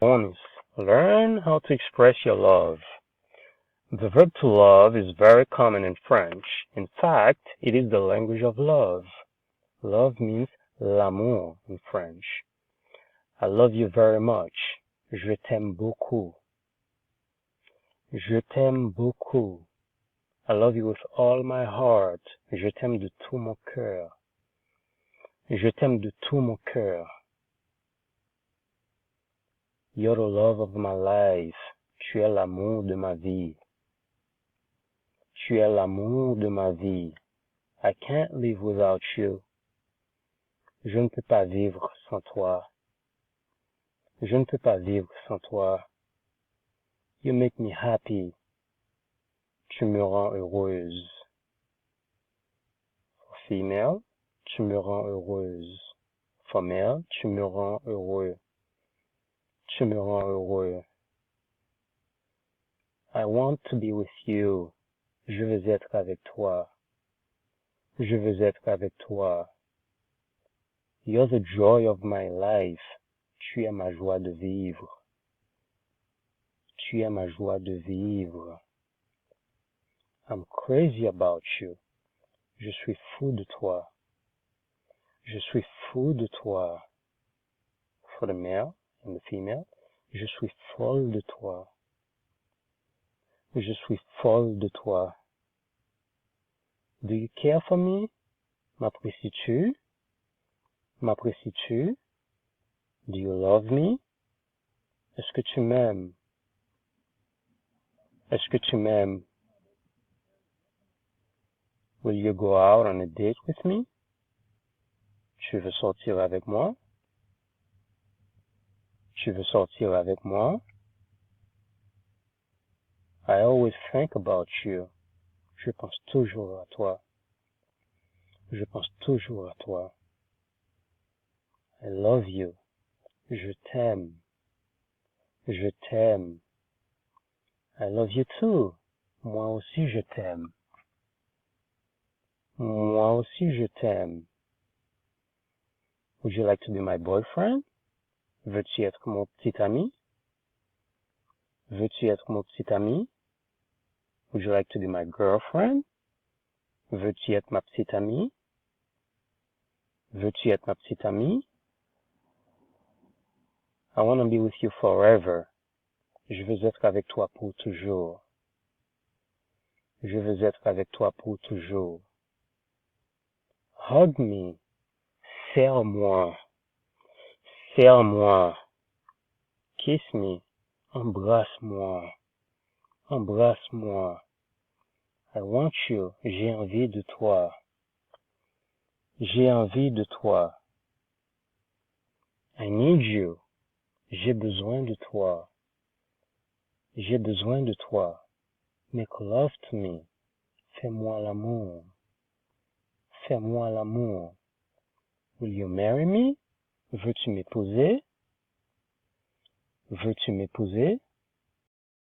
One is learn how to express your love. The verb to love is very common in French. In fact, it is the language of love. Love means l'amour in French. I love you very much. Je t'aime beaucoup. Je t'aime beaucoup. I love you with all my heart. Je t'aime de tout mon cœur. Je t'aime de tout mon cœur. You're the love of my life. Tu es l'amour de ma vie. Tu es l'amour de ma vie. I can't live without you. Je ne peux pas vivre sans toi. Je ne peux pas vivre sans toi. You make me happy. Tu me rends heureuse. For female, tu me rends heureuse. For male, tu me rends heureux. Tu me rends heureux. I want to be with you. Je veux être avec toi. Je veux être avec toi. You're the joy of my life. Tu es ma joie de vivre. Tu es ma joie de vivre. I'm crazy about you. Je suis fou de toi. Je suis fou de toi. For the male and the female, je suis folle de toi. Je suis folle de toi. Do you care for me? M'apprécies-tu? M'apprécies-tu? Do you love me? Est-ce que tu m'aimes? Est-ce que tu m'aimes? Will you go out on a date with me? Tu veux sortir avec moi? Tu veux sortir avec moi? I always think about you. Je pense toujours à toi. Je pense toujours à toi. I love you. Je t'aime. Je t'aime. I love you too. Moi aussi je t'aime. Moi aussi je t'aime. Would you like to be my boyfriend? Veux-tu être mon petit ami? Veux-tu être mon petit ami? Would you like to be my girlfriend? Veux-tu être ma petite amie? Veux-tu être ma petite amie? I want to be with you forever. Je veux être avec toi pour toujours. Je veux être avec toi pour toujours. Hug me. Serre-moi. Serre-moi. Kiss me. Embrasse-moi. Embrasse-moi. I want you. J'ai envie de toi. J'ai envie de toi. I need you. J'ai besoin de toi. J'ai besoin de toi. Make love to me. Fais-moi l'amour. Fais-moi l'amour. Will you marry me? Veux-tu m'épouser? Veux-tu m'épouser?